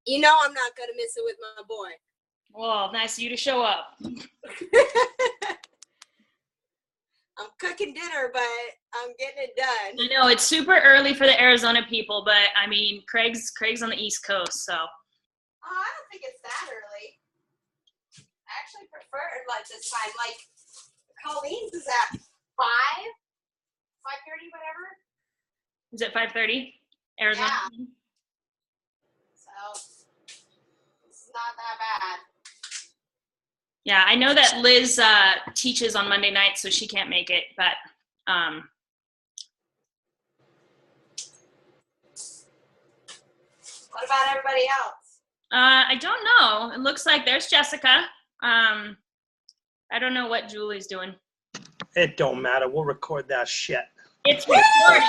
You know I'm not going to miss it with my boy. Well, nice of you to show up. I'm cooking dinner, but I'm getting it done. I know it's super early for the Arizona people, but I mean, Craig's on the East Coast, so. Oh, I don't think it's that early. I actually prefer like this time. Like Colleen's is at 5:30, whatever. Is it 5:30 Arizona? Yeah. So it's not that bad. Yeah, I know that Liz teaches on Monday nights, so she can't make it, but What about everybody else? I don't know. It looks like there's Jessica. I don't know what Julie's doing. It don't matter. We'll record that shit. It's recorded.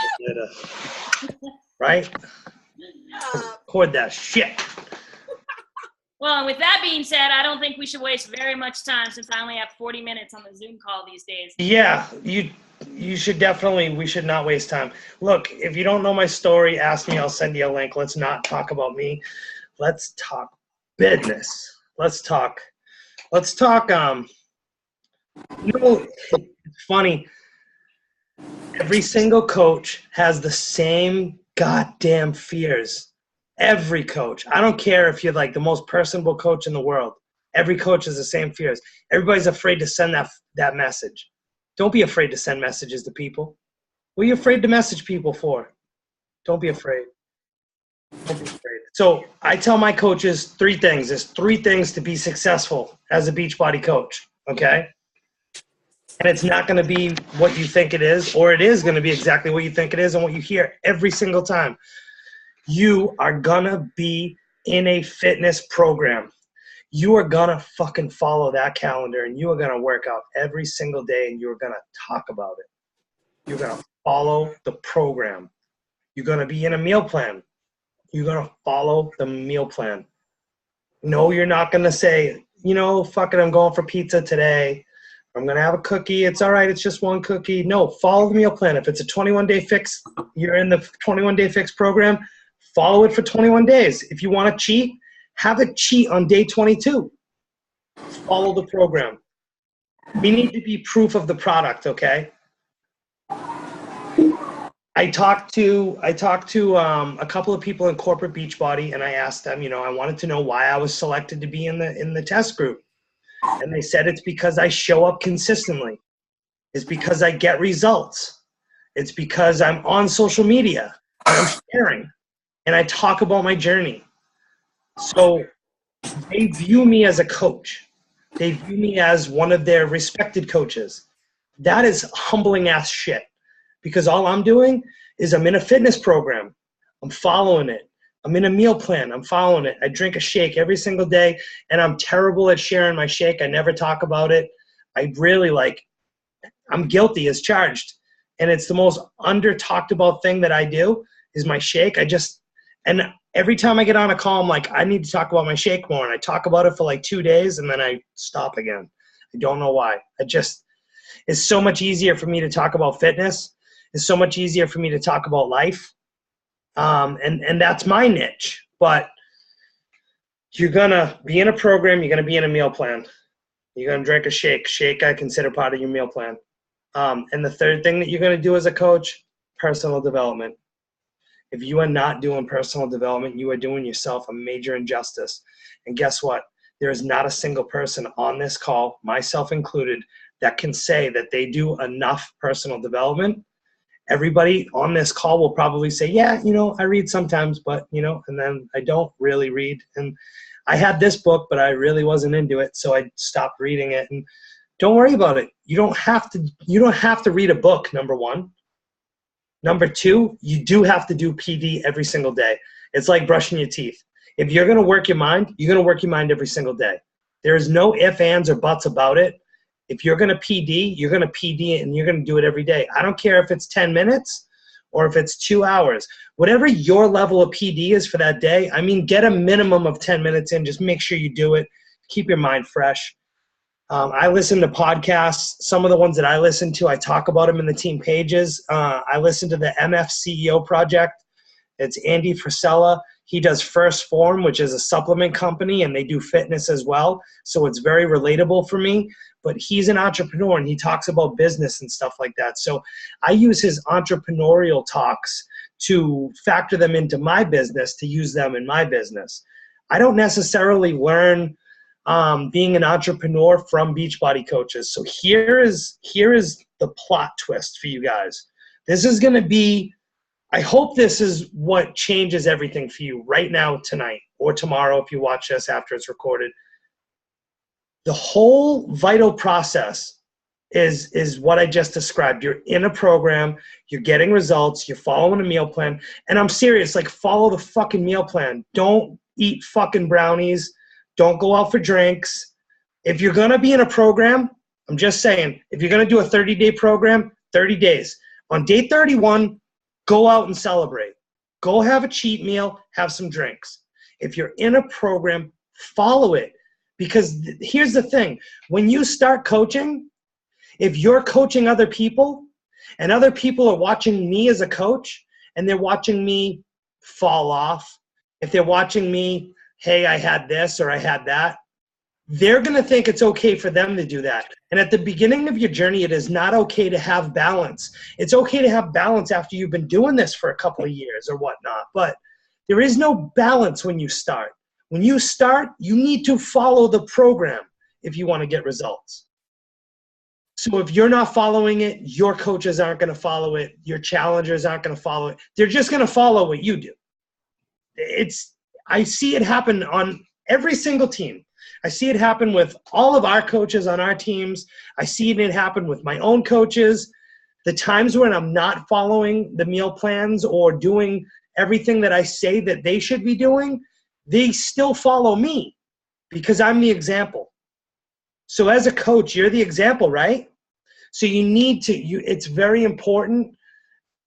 Right? Record that shit. Well, with that being said, I don't think we should waste very much time since I only have 40 minutes on the Zoom call these days. Yeah, you should definitely, we should not waste time. Look, if you don't know my story, ask me, I'll send you a link. Let's not talk about me. Let's talk business. Let's talk, it's funny. Every single coach has the same goddamn fears. Every coach. I don't care if you're like the most personable coach in the world. Every coach has the same fears. Everybody's afraid to send that message. Don't be afraid to send messages to people. What are you afraid to message people for? Don't be afraid. Don't be afraid. So I tell my coaches 3 things. There's 3 things to be successful as a Beachbody coach, okay? And it's not going to be what you think it is, or it is going to be exactly what you think it is and what you hear every single time. You are gonna be in a fitness program. You are gonna fucking follow that calendar and you are gonna work out every single day and you're gonna talk about it. You're gonna follow the program. You're gonna be in a meal plan. You're gonna follow the meal plan. No, you're not gonna say, you know, fuck it, I'm going for pizza today. I'm gonna have a cookie. It's all right, it's just one cookie. No, follow the meal plan. If it's a 21-day fix, you're in the 21-day fix program, follow it for 21 days. If you want to cheat, have it cheat on day 22. Follow the program. We need to be proof of the product, okay? I talked to a couple of people in corporate Beachbody, and I asked them, you know, I wanted to know why I was selected to be in the test group. And they said it's because I show up consistently. It's because I get results. It's because I'm on social media. I'm sharing. And I talk about my journey. So they view me as a coach. They view me as one of their respected coaches. That is humbling ass shit. Because all I'm doing is I'm in a fitness program. I'm following it. I'm in a meal plan. I'm following it. I drink a shake every single day, and I'm terrible at sharing my shake. I never talk about it. I really I'm guilty as charged. And it's the most under talked about thing that I do is my shake. And every time I get on a call, I'm like, I need to talk about my shake more. And I talk about it for like 2 days, and then I stop again. I don't know why. It's so much easier for me to talk about fitness. It's so much easier for me to talk about life. And that's my niche. But you're going to be in a program. You're going to be in a meal plan. You're going to drink a shake. Shake I consider part of your meal plan. And the third thing that you're going to do as a coach, personal development. If you are not doing personal development, you are doing yourself a major injustice. And guess what? There is not a single person on this call, myself included, that can say that they do enough personal development. Everybody on this call will probably say, yeah, you know, I read sometimes, but, you know, and then I don't really read. And I had this book, but I really wasn't into it, so I stopped reading it. And don't worry about it. You don't have to read a book, number one. Number 2, you do have to do PD every single day. It's like brushing your teeth. If you're going to work your mind, you're going to work your mind every single day. There is no ifs, ands, or buts about it. If you're going to PD, you're going to PD it, and you're going to do it every day. I don't care if it's 10 minutes or if it's 2 hours. Whatever your level of PD is for that day, I mean, get a minimum of 10 minutes in. Just make sure you do it. Keep your mind fresh. I listen to podcasts. Some of the ones that I listen to, I talk about them in the team pages. I listen to the MF CEO Project. It's Andy Frisella. He does First Form, which is a supplement company, and they do fitness as well. So it's very relatable for me. But he's an entrepreneur, and he talks about business and stuff like that. So I use his entrepreneurial talks to factor them into my business, to use them in my business. I don't necessarily learn being an entrepreneur from Beachbody coaches. So here is the plot twist for you guys. This is going to be, I hope this is what changes everything for you right now, tonight, or tomorrow if you watch this after it's recorded. The whole vital process is what I just described. You're in a program, you're getting results, you're following a meal plan, and I'm serious, like, follow the fucking meal plan. Don't eat fucking brownies. Don't go out for drinks. If you're going to be in a program, I'm just saying, if you're going to do a 30-day program, 30 days. On day 31, go out and celebrate. Go have a cheat meal, have some drinks. If you're in a program, follow it. Because here's the thing. When you start coaching, if you're coaching other people and other people are watching me as a coach and they're watching me fall off, if they're watching me, hey, I had this or I had that, they're going to think it's okay for them to do that. And at the beginning of your journey, it is not okay to have balance. It's okay to have balance after you've been doing this for a couple of years or whatnot. But there is no balance when you start. When you start, you need to follow the program if you want to get results. So if you're not following it, your coaches aren't going to follow it. Your challengers aren't going to follow it. They're just going to follow what you do. I see it happen on every single team. I see it happen with all of our coaches on our teams. I see it happen with my own coaches. The times when I'm not following the meal plans or doing everything that I say that they should be doing, they still follow me because I'm the example. So as a coach, you're the example, right? So you need to, it's very important.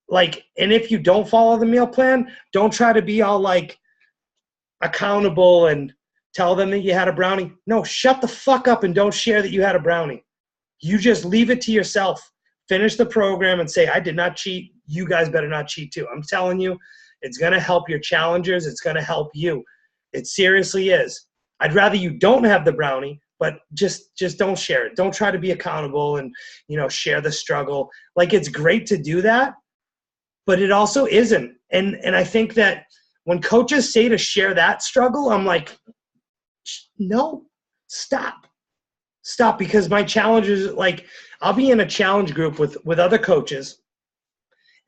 Like, and if you don't follow the meal plan, don't try to be all like accountable and tell them that you had a brownie. No, shut the fuck up and don't share that you had a brownie. You just leave it to yourself. Finish the program and say, I did not cheat. You guys better not cheat too. I'm telling you, it's going to help your challengers. It's going to help you. It seriously is. I'd rather you don't have the brownie, but just don't share it. Don't try to be accountable and, share the struggle. Like, it's great to do that, but it also isn't. And I think that when coaches say to share that struggle, I'm like, no, stop, because my challengers, like, I'll be in a challenge group with other coaches,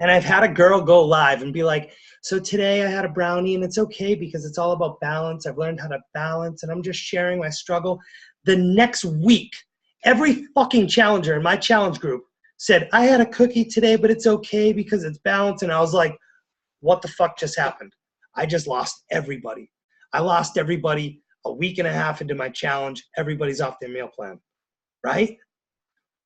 and I've had a girl go live and be like, so today I had a brownie and it's okay because it's all about balance. I've learned how to balance and I'm just sharing my struggle. The next week, every fucking challenger in my challenge group said, I had a cookie today, but it's okay because it's balance. And I was like, what the fuck just happened? I just lost everybody. I lost everybody a week and a half into my challenge. Everybody's off their meal plan, right?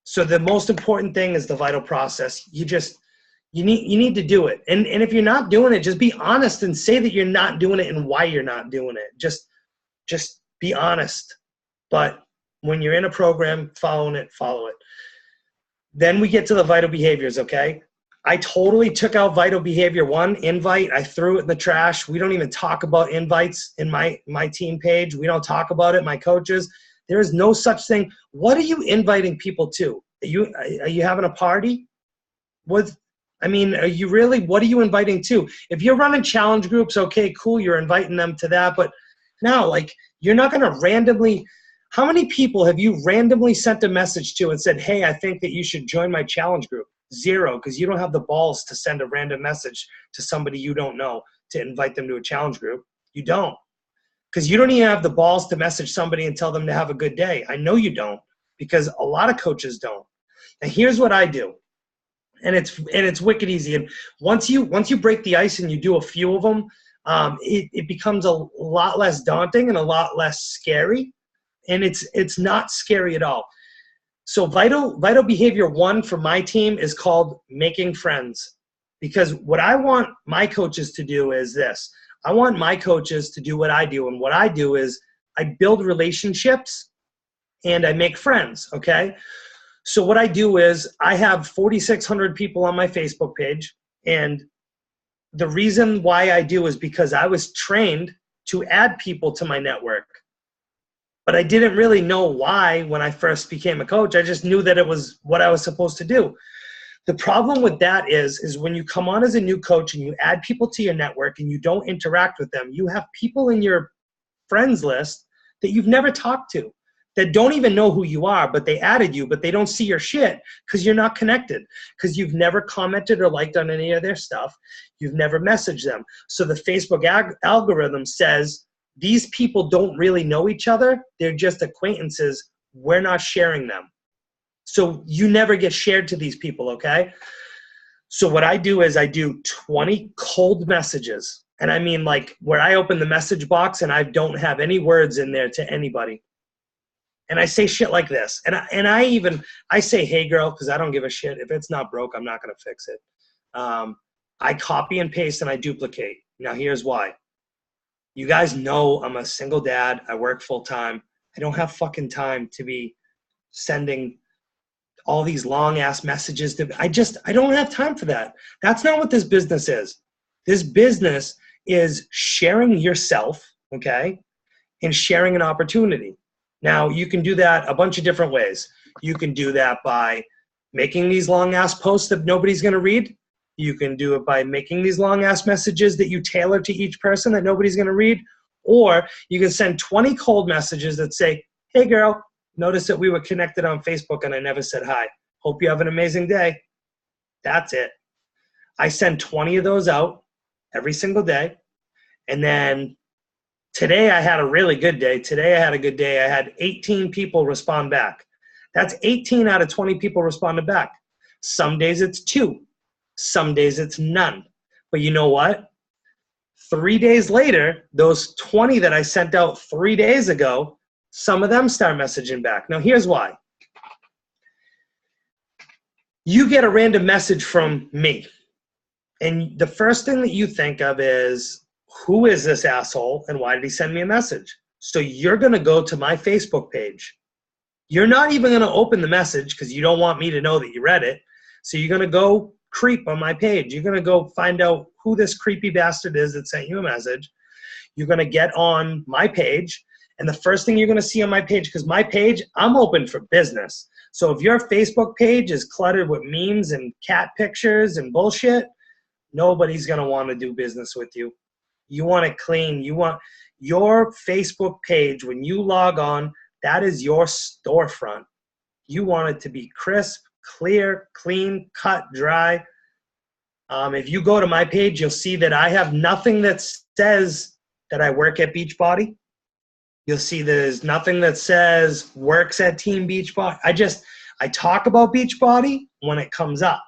So the most important thing is the vital process. You need to do it. And if you're not doing it, just be honest and say that you're not doing it and why you're not doing it. Just be honest. But when you're in a program, follow it. Then we get to the vital behaviors, okay? I totally took out vital behavior 1, invite. I threw it in the trash. We don't even talk about invites in my team page. We don't talk about it, my coaches. There is no such thing. What are you inviting people to? Are you having a party? Are you really, what are you inviting to? If you're running challenge groups, okay, cool, you're inviting them to that. But now, like, you're not going to randomly, how many people have you randomly sent a message to and said, hey, I think that you should join my challenge group? 0, because you don't have the balls to send a random message to somebody you don't know to invite them to a challenge group. You don't. Because you don't even have the balls to message somebody and tell them to have a good day. I know you don't, because a lot of coaches don't. And here's what I do. And it's wicked easy. And once you break the ice and you do a few of them, it becomes a lot less daunting and a lot less scary. And it's not scary at all. So vital behavior 1 for my team is called making friends. Because what I want my coaches to do is this. I want my coaches to do what I do. And what I do is I build relationships and I make friends, okay? So what I do is I have 4,600 people on my Facebook page, and the reason why I do is because I was trained to add people to my network. But I didn't really know why when I first became a coach. I just knew that it was what I was supposed to do. The problem with that is when you come on as a new coach and you add people to your network and you don't interact with them, you have people in your friends list that you've never talked to, that don't even know who you are, but they added you, but they don't see your shit because you're not connected, because you've never commented or liked on any of their stuff. You've never messaged them. So the Facebook algorithm says, these people don't really know each other. They're just acquaintances. We're not sharing them. So you never get shared to these people, okay? So what I do is I do 20 cold messages. And I mean like where I open the message box and I don't have any words in there to anybody. And I say shit like this. And I say, hey girl, because I don't give a shit. If it's not broke, I'm not going to fix it. I copy and paste and I duplicate. Now here's why. You guys know I'm a single dad. I work full time. I don't have fucking time to be sending all these long ass messages. I don't have time for that. That's not what this business is. This business is sharing yourself, okay, and sharing an opportunity. Now, you can do that a bunch of different ways. You can do that by making these long ass posts that nobody's going to read. You can do it by making these long ass messages that you tailor to each person that nobody's going to read. Or you can send 20 cold messages that say, hey girl, notice that we were connected on Facebook and I never said hi. Hope you have an amazing day. That's it. I send 20 of those out every single day. And then today I had a really good day. Today I had a good day. I had 18 people respond back. That's 18 out of 20 people responded back. Some days it's 2. Some days it's none. But you know what? 3 days later, those 20 that I sent out 3 days ago, some of them start messaging back. Now here's why. You get a random message from me. And the first thing that you think of is, who is this asshole and why did he send me a message? So you're going to go to my Facebook page. You're not even going to open the message because you don't want me to know that you read it. So you're going to go creep on my page. You're going to go find out who this creepy bastard is that sent you a message. You're going to get on my page. And the first thing you're going to see on my page, because my page, I'm open for business. So if your Facebook page is cluttered with memes and cat pictures and bullshit, nobody's going to want to do business with you. You want it clean. You want your Facebook page, when you log on, that is your storefront. You want it to be crisp, clear, clean, cut, dry. If you go to my page, you'll see that I have nothing that says that I work at Beachbody. You'll see there's nothing that says works at Team Beachbody. I talk about Beachbody when it comes up.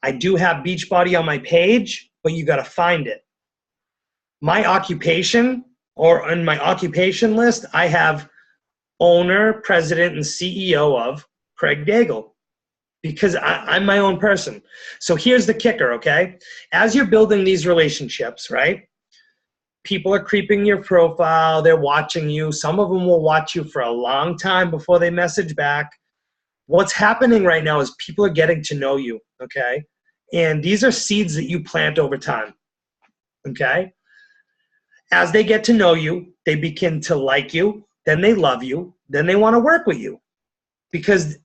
I do have Beachbody on my page, but you got to find it. My occupation, or on my occupation list, I have owner, president, and CEO of Craig Daigle, because I'm my own person. So here's the kicker, okay? As you're building these relationships, right? People are creeping your profile. They're watching you. Some of them will watch you for a long time before they message back. What's happening right now is people are getting to know you, okay? And these are seeds that you plant over time, okay? As they get to know you, they begin to like you, then they love you, then they want to work with you. Because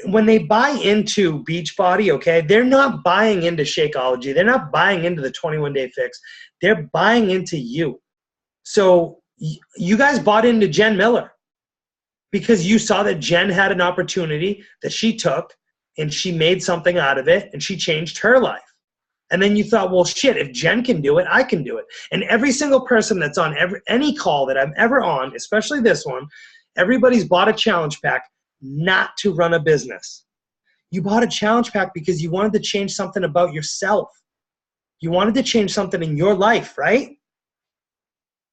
when they buy into Beachbody, okay, they're not buying into Shakeology. They're not buying into the 21-day fix. They're buying into you. So you guys bought into Jen Miller because you saw that Jen had an opportunity that she took and she made something out of it and she changed her life. And then you thought, well, shit, if Jen can do it, I can do it. And every single person that's on any call that I'm ever on, especially this one, everybody's bought a challenge pack not to run a business. You bought a challenge pack because you wanted to change something about yourself. You wanted to change something in your life, right?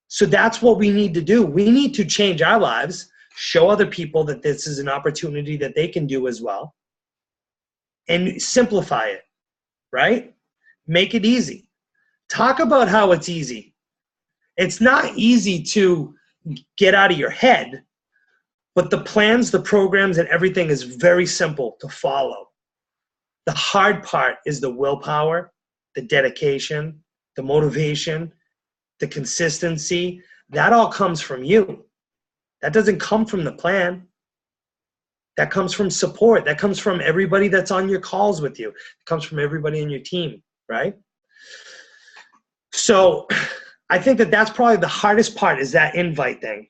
So that's what we need to do. We need to change our lives, show other people that this is an opportunity that they can do as well, and simplify it, right? Make it easy. Talk about how it's easy. It's not easy to get out of your head, but the plans, the programs, and everything is very simple to follow. The hard part is the willpower, the the dedication, the motivation, the consistency, that all comes from you. That doesn't come from the plan. That comes from support. That comes from everybody that's on your calls with you. It comes from everybody in your team, right? So I think that that's probably the hardest part, is that invite thing.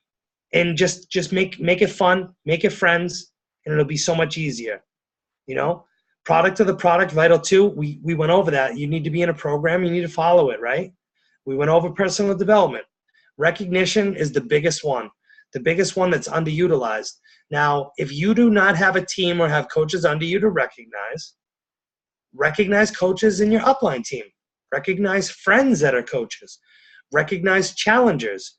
And just make it fun, make it friends, and it'll be so much easier. You know, product of the product, Vital 2, we went over that. You need to be in a program, you need to follow it, right? We went over personal development. Recognition is the biggest one that's underutilized. Now, if you do not have a team or have coaches under you to recognize coaches in your upline team. Recognize friends that are coaches. Recognize challengers.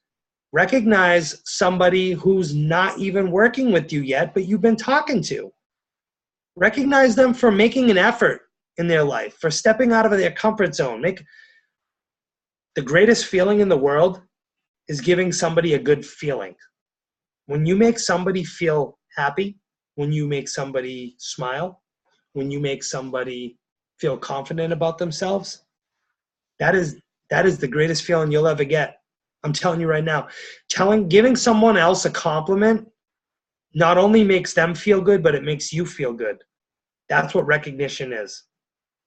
Recognize somebody who's not even working with you yet, but you've been talking to. Recognize them for making an effort in their life, for stepping out of their comfort zone. The greatest feeling in the world is giving somebody a good feeling. When you make somebody feel happy, when you make somebody smile, when you make somebody feel confident about themselves, that is the greatest feeling you'll ever get. I'm telling you right now. Giving someone else a compliment not only makes them feel good, but it makes you feel good. That's what recognition is.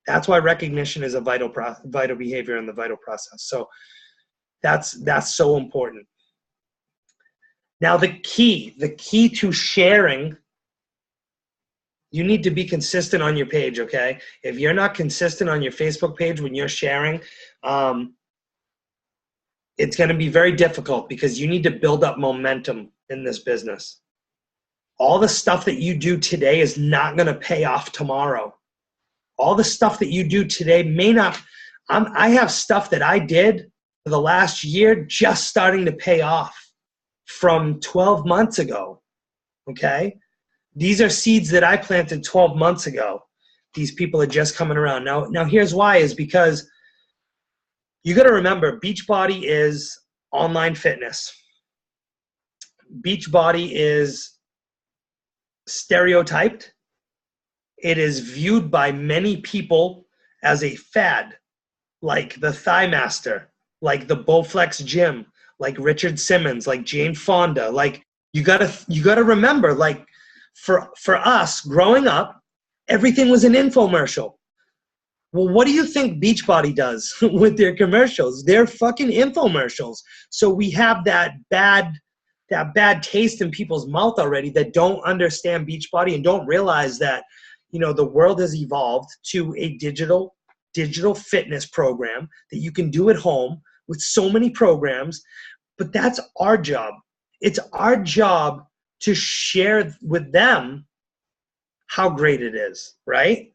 That's why recognition is a vital behavior in the vital process. So that's so important. Now the key to sharing, you need to be consistent on your page, okay? If you're not consistent on your Facebook page when you're sharing, it's going to be very difficult, because you need to build up momentum in this business. All the stuff that you do today is not going to pay off tomorrow. All the stuff that you do today may not. I have stuff that I did for the last year just starting to pay off from 12 months ago, okay? These are seeds that I planted 12 months ago. These people are just coming around. Now here's why, is because you got to remember, Beachbody is online fitness. Beachbody is stereotyped. It is viewed by many people as a fad, like the Thigh Master, like the Bowflex Gym, like Richard Simmons, like Jane Fonda. Like you gotta remember, like for us growing up, everything was an infomercial. Well, what do you think Beachbody does with their commercials? They're fucking infomercials. So we have that bad taste in people's mouth already, that don't understand Beachbody and don't realize that, you know, the world has evolved to a digital fitness program that you can do at home with so many programs. But that's our job. It's our job to share with them how great it is, right?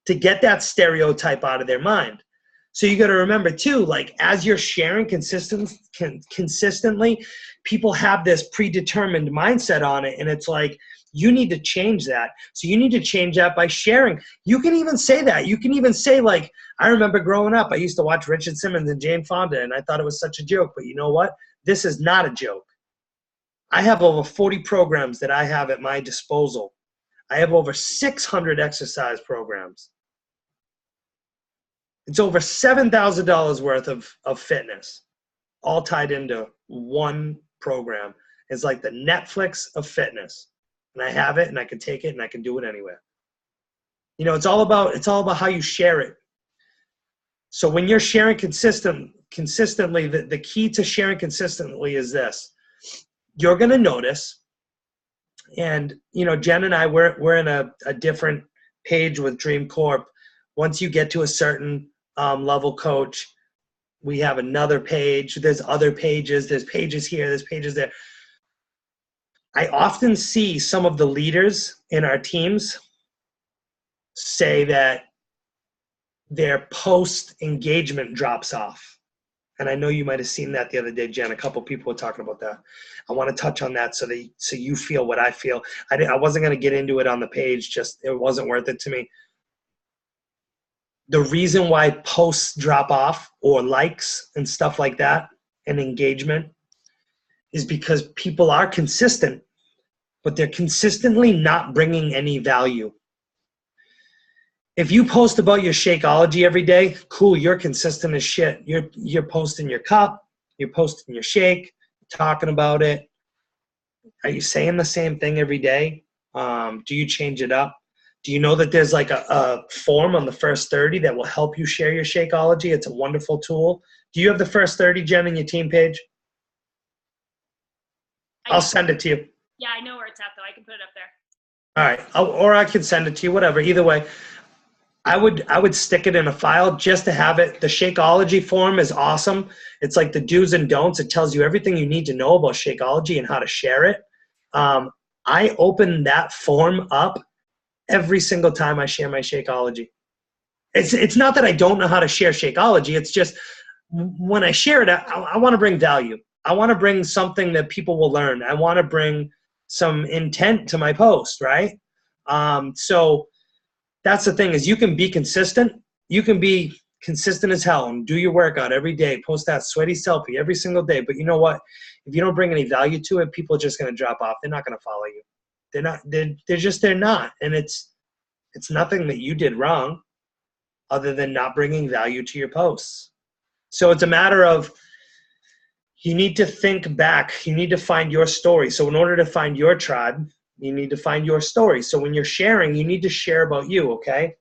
To get that stereotype out of their mind. So you got to remember too, like as you're sharing consistently, people have this predetermined mindset on it, and it's like, you need to change that. So you need to change that by sharing. You can even say that. You can even say, like, I remember growing up, I used to watch Richard Simmons and Jane Fonda, and I thought it was such a joke. But you know what? This is not a joke. I have over 40 programs that I have at my disposal. I have over 600 exercise programs. It's over $7,000 worth of fitness, all tied into one program. It's like the Netflix of fitness. And I have it, and I can take it, and I can do it anywhere. You know, it's all about how you share it. So when you're sharing consistently, the key to sharing consistently is this. You're going to notice, and, you know, Jen and I, we're in a different page with Dream Corp. Once you get to a certain level coach, we have another page. There's other pages. There's pages here. There's pages there. I often see some of the leaders in our teams say that their post-engagement drops off. And I know you might have seen that the other day, Jen. A couple people were talking about that. I want to touch on that so you feel what I feel. I wasn't going to get into it on the page. Just it wasn't worth it to me. The reason why posts drop off, or likes and stuff like that, and engagement, is because people are consistent, but they're consistently not bringing any value. if you post about your Shakeology every day, cool, you're consistent as shit. You're posting your cup, you're posting your shake, talking about it. Are you saying the same thing every day? Do you change it up? Do you know that there's like a form on the first 30 that will help you share your Shakeology? It's a wonderful tool. Do you have the first 30, Jen, in your team page? I'll send it to you. Yeah, I know where it's at, though. I can put it up there. All right. Or I can send it to you, whatever. Either way, I would stick it in a file just to have it. The Shakeology form is awesome. It's like the do's and don'ts. It tells you everything you need to know about Shakeology and how to share it. I open that form up every single time I share my Shakeology. It's not that I don't know how to share Shakeology. It's just when I share it, I want to bring value. I want to bring something that people will learn. I want to bring some intent to my post, right? So that's the thing is you can be consistent. You can be consistent as hell and do your workout every day. Post that sweaty selfie every single day. But you know what? If you don't bring any value to it, people are just going to drop off. They're not going to follow you. They're not. And it's nothing that you did wrong other than not bringing value to your posts. So it's a matter of you need to think back. You need to find your story. So in order to find your tribe, you need to find your story. So when you're sharing, you need to share about you, okay?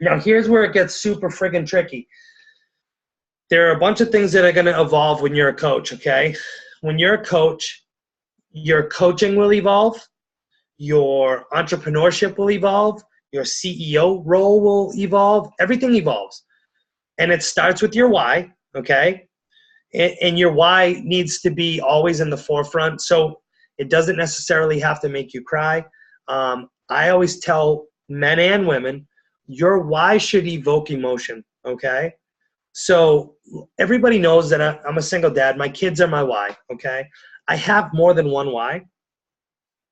Now, here's where it gets super friggin' tricky. There are a bunch of things that are going to evolve when you're a coach, okay? When you're a coach, your coaching will evolve. Your entrepreneurship will evolve. Your CEO role will evolve. Everything evolves. And it starts with your why, okay? And your why needs to be always in the forefront. So it doesn't necessarily have to make you cry. I always tell men and women, your why should evoke emotion, okay? So everybody knows that I'm a single dad. My kids are my why, okay? I have more than one why.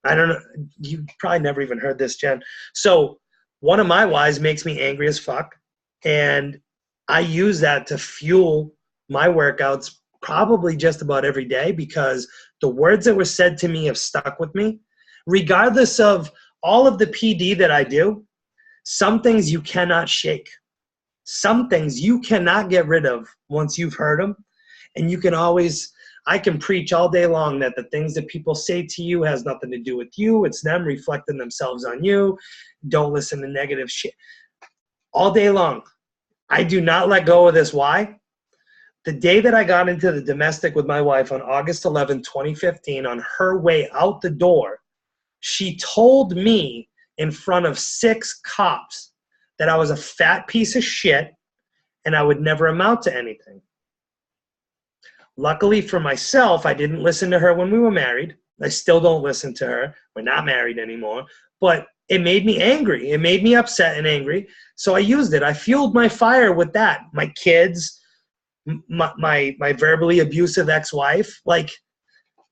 I don't know. You probably never even heard this, Jen. So one of my whys makes me angry as fuck. And I use that to fuel my workouts probably just about every day because the words that were said to me have stuck with me. Regardless of all of the PD that I do, some things you cannot shake. Some things you cannot get rid of once you've heard them. And you can always, I can preach all day long that the things that people say to you has nothing to do with you. It's them reflecting themselves on you. Don't listen to negative shit. All day long. I do not let go of this why. The day that I got into the domestic with my wife on August 11, 2015, on her way out the door, she told me in front of 6 cops that I was a fat piece of shit and I would never amount to anything. Luckily for myself, I didn't listen to her when we were married. I still don't listen to her. We're not married anymore. But it made me angry. It made me upset and angry. So I used it. I fueled my fire with that. My kids, my verbally abusive ex-wife, like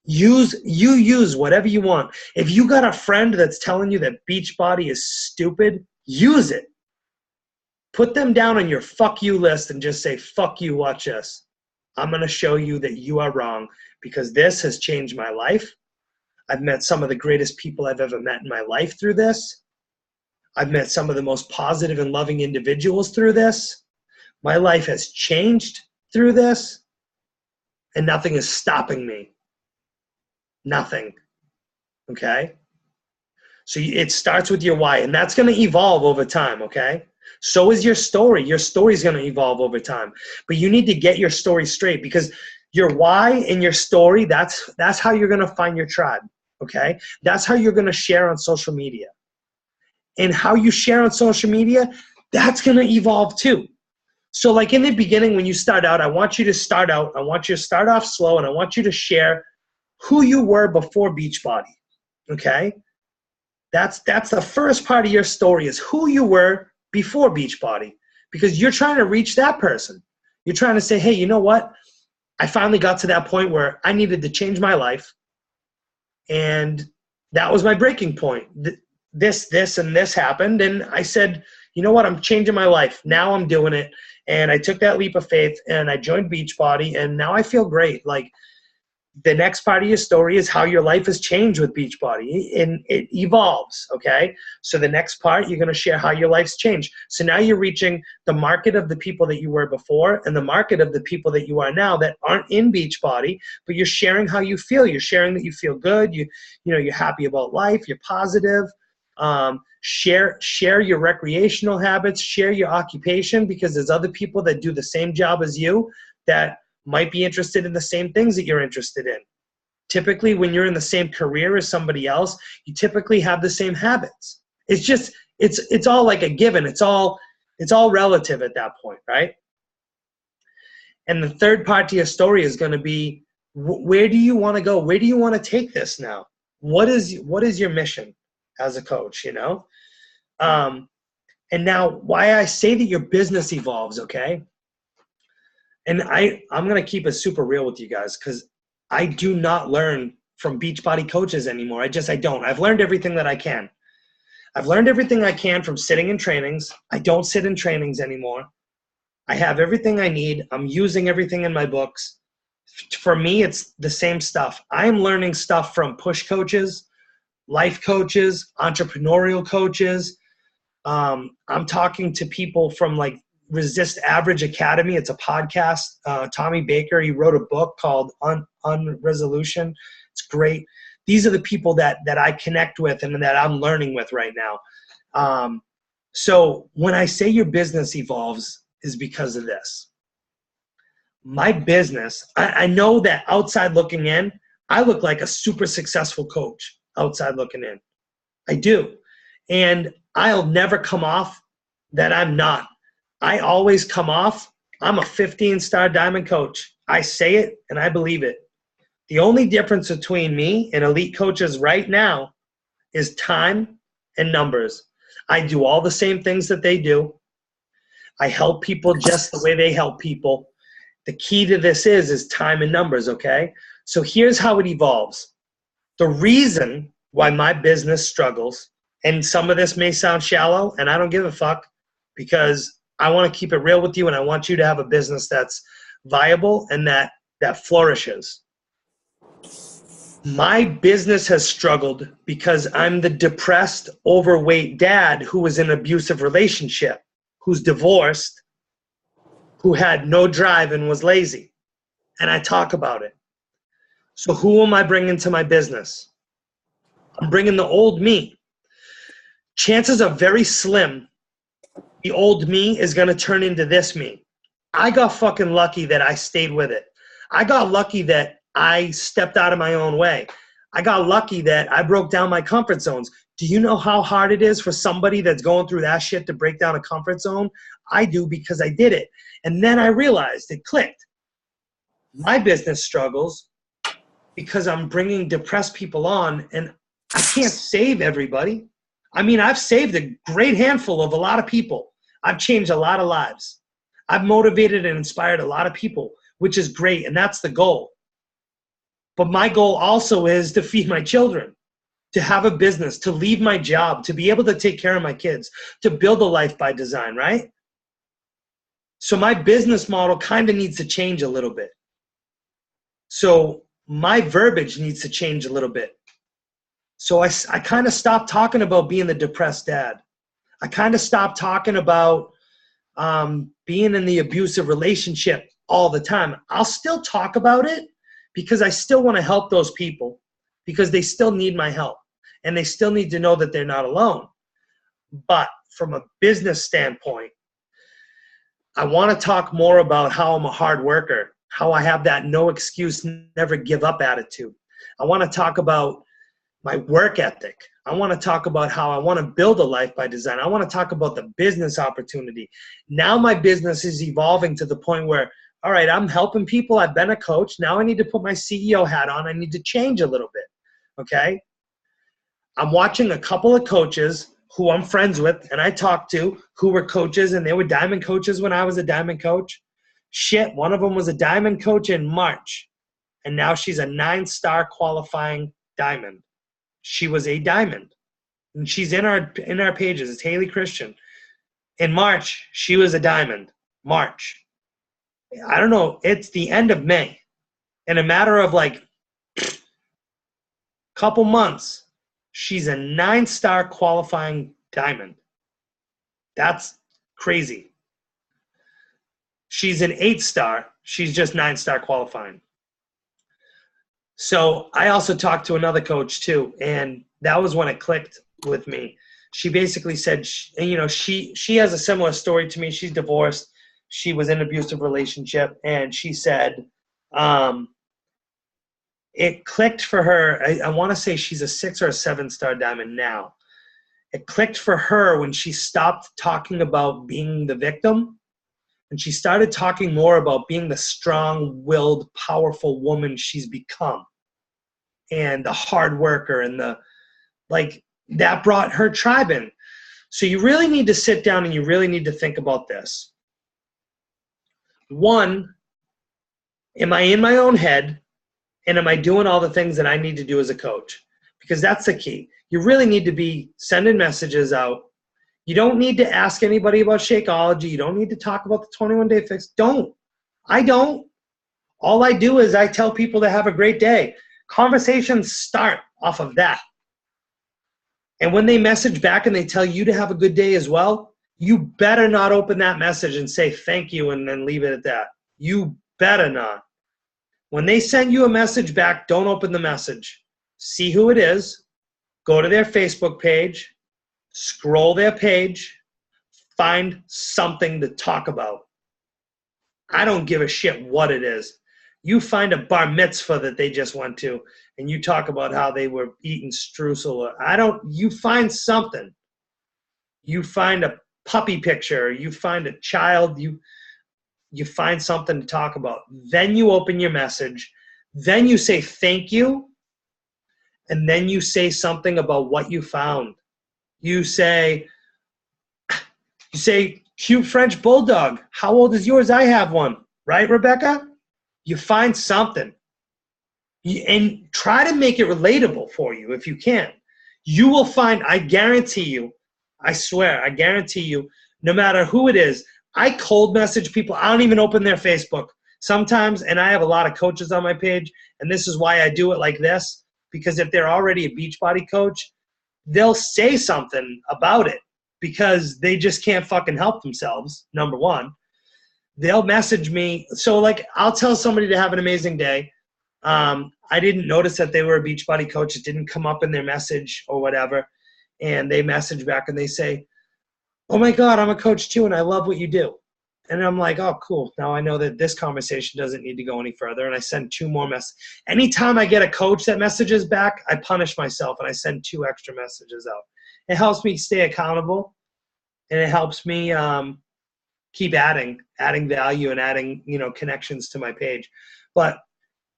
use whatever you want. If you got a friend that's telling you that Beachbody is stupid, use it. Put them down on your fuck you list and just say, fuck you, watch this. I'm going to show you that you are wrong because this has changed my life. I've met some of the greatest people I've ever met in my life through this. I've met some of the most positive and loving individuals through this. My life has changed through this, and nothing is stopping me. Nothing. Okay? So it starts with your why, and that's going to evolve over time, okay? So is your story. Your story is going to evolve over time. But you need to get your story straight because your why and your story, that's how you're going to find your tribe, okay? That's how you're going to share on social media. And how you share on social media, that's going to evolve too. So like in the beginning when you start out, I want you to start off slow, and I want you to share who you were before Beachbody, okay? That's the first part of your story is who you were before Beachbody, because you're trying to reach that person. You're trying to say, hey, you know what? I finally got to that point where I needed to change my life, and that was my breaking point. This, and this happened, and I said, you know what? I'm changing my life. Now I'm doing it, and I took that leap of faith, and I joined Beachbody, and now I feel great. Like, the next part of your story is how your life has changed with Beachbody, and it evolves, okay? So the next part, you're going to share how your life's changed. So now you're reaching the market of the people that you were before and the market of the people that you are now that aren't in Beachbody, but you're sharing how you feel. You're sharing that you feel good. You're happy about life. You're positive. Share your recreational habits. Share your occupation, because there's other people that do the same job as you that might be interested in the same things that you're interested in. Typically, when you're in the same career as somebody else, you typically have the same habits. It's just, it's all like a given. It's all relative at that point, right? And the third part to your story is going to be, where do you want to go? Where do you want to take this now? What is your mission as a coach, you know? And now, why I say that your business evolves, okay? And I'm going to keep it super real with you guys, because I do not learn from Beachbody coaches anymore. I don't. I've learned everything that I can. I've learned everything I can from sitting in trainings. I don't sit in trainings anymore. I have everything I need. I'm using everything in my books. For me, it's the same stuff. I'm learning stuff from push coaches, life coaches, entrepreneurial coaches. I'm talking to people from like Resist Average Academy. It's a podcast. Tommy Baker, he wrote a book called Unresolution. It's great. These are the people that I connect with and that I'm learning with right now. So when I say your business evolves, is because of this. My business, I know that outside looking in, I look like a super successful coach outside looking in. I do. And I'll never come off that I'm not. I always come off, I'm a 15-star diamond coach. I say it and I believe it. The only difference between me and elite coaches right now is time and numbers. I do all the same things that they do. I help people just the way they help people. The key to this is time and numbers, okay? So here's how it evolves. The reason why my business struggles, and some of this may sound shallow, and I don't give a fuck, because I want to keep it real with you, and I want you to have a business that's viable and that flourishes. My business has struggled because I'm the depressed, overweight dad who was in an abusive relationship, who's divorced, who had no drive and was lazy. And I talk about it. So who am I bringing to my business? I'm bringing the old me. Chances are very slim the old me is going to turn into this me. I got fucking lucky that I stayed with it. I got lucky that I stepped out of my own way. I got lucky that I broke down my comfort zones. Do you know how hard it is for somebody that's going through that shit to break down a comfort zone? I do, because I did it. And then I realized it clicked. My business struggles because I'm bringing depressed people on, and I can't save everybody. I mean, I've saved a great handful of a lot of people. I've changed a lot of lives. I've motivated and inspired a lot of people, which is great, and that's the goal. But my goal also is to feed my children, to have a business, to leave my job, to be able to take care of my kids, to build a life by design, right? So my business model kind of needs to change a little bit. So my verbiage needs to change a little bit. So I kind of stopped talking about being the depressed dad. I kind of stopped talking about being in the abusive relationship all the time. I'll still talk about it because I still want to help those people, because they still need my help and they still need to know that they're not alone. But from a business standpoint, I want to talk more about how I'm a hard worker, how I have that no excuse, never give up attitude. I want to talk about my work ethic. I want to talk about how I want to build a life by design. I want to talk about the business opportunity. Now my business is evolving to the point where, all right, I'm helping people. I've been a coach. Now I need to put my CEO hat on. I need to change a little bit, okay? I'm watching a couple of coaches who I'm friends with and I talk to who were coaches, and they were diamond coaches when I was a diamond coach. Shit, one of them was a diamond coach in March, and now she's a 9-star qualifying diamond. She was a diamond, and she's in our pages. It's Haley Christian. In March, she was a diamond. March. I don't know. It's the end of May. In a matter of like couple months, she's a 9-star qualifying diamond. That's crazy. She's an 8-star. She's just 9-star qualifying. So I also talked to another coach too, and that was when it clicked with me. She basically said, she has a similar story to me. She's divorced. She was in an abusive relationship, and she said it clicked for her. I want to say she's a 6 or a 7-star diamond now. It clicked for her when she stopped talking about being the victim, and she started talking more about being the strong-willed, powerful woman she's become, and the hard worker, and that brought her tribe in. So you really need to sit down and you really need to think about this. One, am I in my own head, and am I doing all the things that I need to do as a coach? Because that's the key. You really need to be sending messages out. You don't need to ask anybody about Shakeology. You don't need to talk about the 21-day fix. Don't. I don't. All I do is I tell people to have a great day. Conversations start off of that. And when they message back and they tell you to have a good day as well, you better not open that message and say thank you and then leave it at that. You better not. When they send you a message back, don't open the message. See who it is. Go to their Facebook page. Scroll their page. Find something to talk about. I don't give a shit what it is. You find a bar mitzvah that they just went to, and you talk about how they were eating streusel. You find something. You find a puppy picture. You find a child. You find something to talk about. Then you open your message. Then you say thank you. And then you say something about what you found. You say, cute French bulldog. How old is yours? I have one. Right, Rebecca? You find something. And try to make it relatable for you if you can. You will find, I guarantee you, I swear, I guarantee you, no matter who it is, I cold message people. I don't even open their Facebook sometimes, and I have a lot of coaches on my page, and this is why I do it like this, because if they're already a Beachbody coach, they'll say something about it because they just can't fucking help themselves, number one. They'll message me. So, I'll tell somebody to have an amazing day. I didn't notice that they were a Beachbody coach. It didn't come up in their message or whatever. And they message back and they say, oh my God, I'm a coach too, and I love what you do. And I'm like, oh, cool. Now I know that this conversation doesn't need to go any further. And I send 2 more messages. Anytime I get a coach that messages back, I punish myself and I send 2 extra messages out. It helps me stay accountable, and it helps me keep adding value and adding, connections to my page. But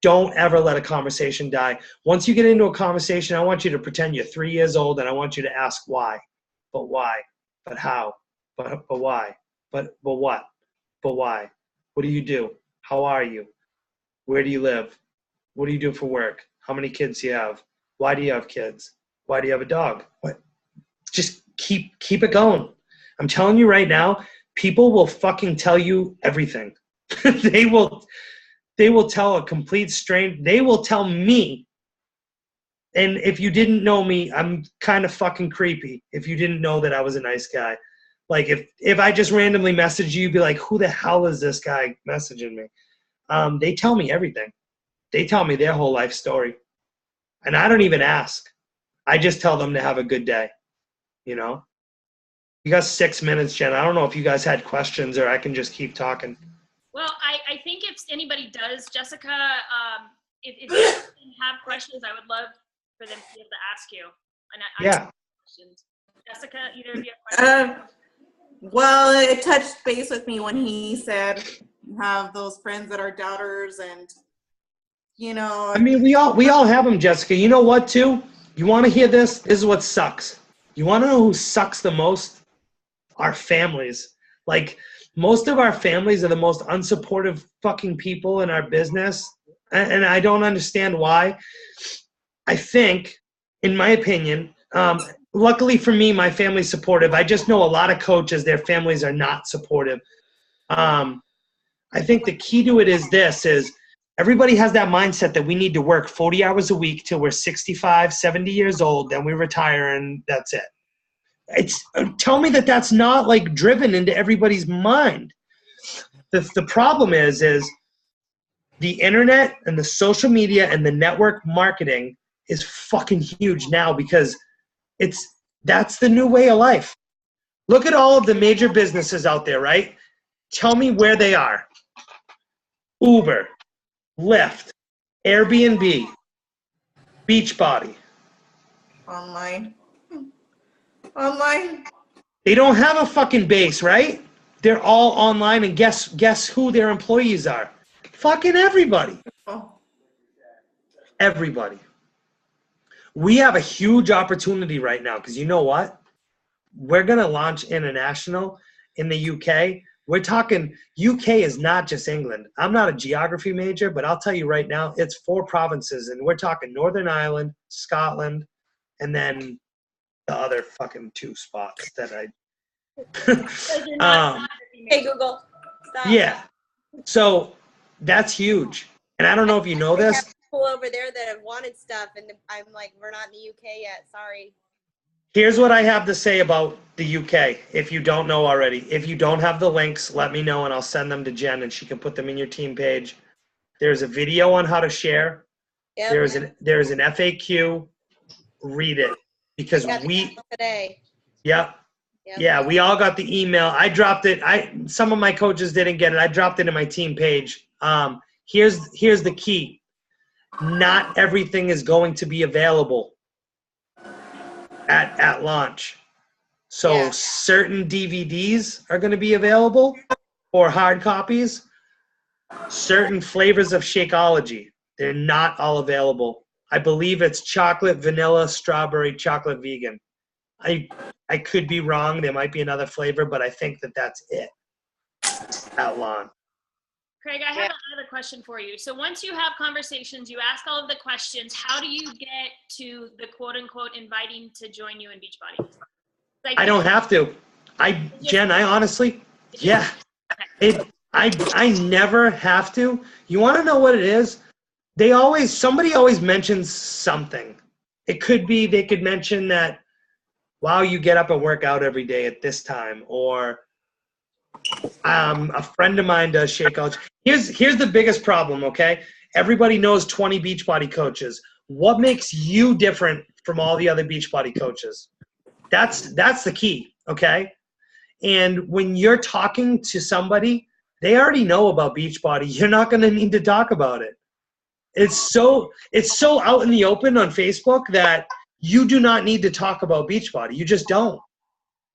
don't ever let a conversation die. Once you get into a conversation, I want you to pretend you're 3 years old, and I want you to ask why. But why? But how? But why? But what? But why? What do you do? How are you? Where do you live? What do you do for work? How many kids do you have? Why do you have kids? Why do you have a dog? What? Just keep it going. I'm telling you right now, people will fucking tell you everything. They will tell a complete stranger. They will tell me. And if you didn't know me, I'm kind of fucking creepy. If you didn't know that I was a nice guy. Like if I just randomly messaged you, you'd be like, who the hell is this guy messaging me? They tell me everything. They tell me their whole life story. And I don't even ask. I just tell them to have a good day. You got 6 minutes, Jen. I don't know if you guys had questions or I can just keep talking. Well, I think if anybody does, Jessica, if you have questions, I would love for them to be able to ask you. And I have questions. Jessica, either of you have questions? Well, it touched base with me when he said have those friends that are doubters, and I mean, we all have them, Jessica. You know what, too? You want to hear this? This is what sucks. You want to know who sucks the most? Our families. Like, most of our families are the most unsupportive fucking people in our business, and I don't understand why. I think, in my opinion, luckily for me, my family's supportive. I just know a lot of coaches, their families are not supportive. I think the key to it is this, is Everybody has that mindset that we need to work 40 hours a week till we're 65, 70 years old, then we retire and that's it. Tell me that that's not like driven into everybody's mind. The problem is the internet and the social media and the network marketing is fucking huge now because that's the new way of life. Look at all of the major businesses out there, right? Tell me where they are. Uber, Lyft, Airbnb, Beachbody. Online. They don't have a fucking base, right? They're all online, and guess who their employees are? Fucking everybody. Oh. Everybody. We have a huge opportunity right now because you know what? We're going to launch international in the UK. We're talking UK is not just England. I'm not a geography major, but I'll tell you right now, it's 4 provinces, and we're talking Northern Ireland, Scotland, and then the other fucking 2 spots that I. Hey, Google. Stop. Yeah. So that's huge. And I don't know if you know We this. have people over there that have wanted stuff, and I'm like, we're not in the UK yet. Sorry. Here's what I have to say about the UK, if you don't know already. If you don't have the links, let me know, and I'll send them to Jen, and she can put them in your team page. There's a video on how to share. Yep. There's an FAQ. Read it. Because today. Yeah. Yep. Yeah, we all got the email. I dropped it. Some of my coaches didn't get it. I dropped it in my team page. Here's the key. Not everything is going to be available at launch. So certain DVDs are going to be available or hard copies. Certain flavors of Shakeology, they're not all available. I believe it's chocolate, vanilla, strawberry, chocolate, vegan. I could be wrong. There might be another flavor, but I think that's it at launch. Craig, I have another question for you. So once you have conversations, you ask all of the questions, how do you get to the quote-unquote inviting to join you in Beachbody? I don't have to. Jen, I honestly, yeah. I never have to. You want to know what it is? Somebody always mentions something. It could be they could mention that, wow, you get up and work out every day at this time, or a friend of mine does Shakeology. Here's the biggest problem, okay? Everybody knows 20 Beachbody coaches. What makes you different from all the other Beachbody coaches? That's the key, okay? And when you're talking to somebody, they already know about Beachbody. You're not going to need to talk about it. It's so out in the open on Facebook that you do not need to talk about Beachbody. You just don't.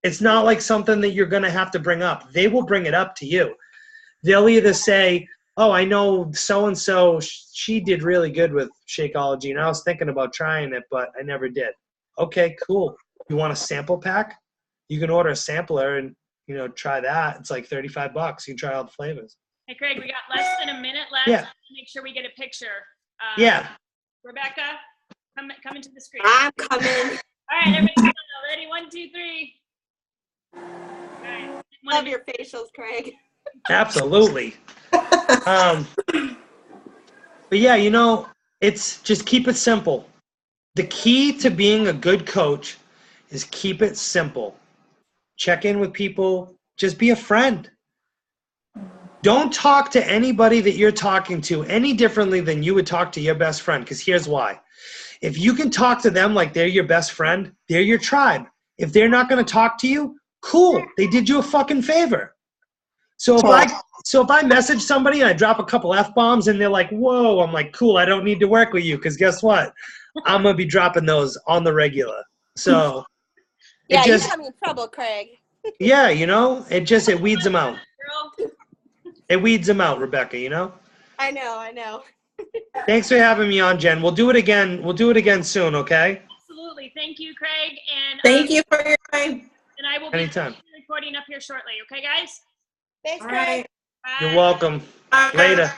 It's not like something that you're going to have to bring up. They will bring it up to you. They'll either say, oh, I know so-and-so, she did really good with Shakeology, and I was thinking about trying it, but I never did. Okay, cool. You want a sample pack? You can order a sampler and, try that. It's like $35. You can try all the flavors. Hey, Craig, we got less than a minute left. Yeah. Make sure we get a picture. Yeah. Rebecca, come into the screen. I'm coming. All right, everybody, ready? 1, 2, 3. All right. Love your facials, Craig. Absolutely. But yeah, it's just keep it simple. The key to being a good coach is keep it simple. Check in with people. Just be a friend. Don't talk to anybody that you're talking to any differently than you would talk to your best friend, because here's why. If you can talk to them like they're your best friend, they're your tribe. If they're not going to talk to you, cool. They did you a fucking favor. So if I message somebody and I drop a couple F-bombs and they're like, whoa, I'm like, cool, I don't need to work with you, because guess what? I'm going to be dropping those on the regular. So yeah, you got me in trouble, Craig. Yeah, it weeds them out. It weeds them out, Rebecca, I know. Thanks for having me on, Jen. We'll do it again. We'll do it again soon, okay? Absolutely. Thank you, Craig. And thank you for your time. And I will be recording up here shortly. Okay, guys? Thanks, All Craig. right. Bye. You're welcome. Bye. Later.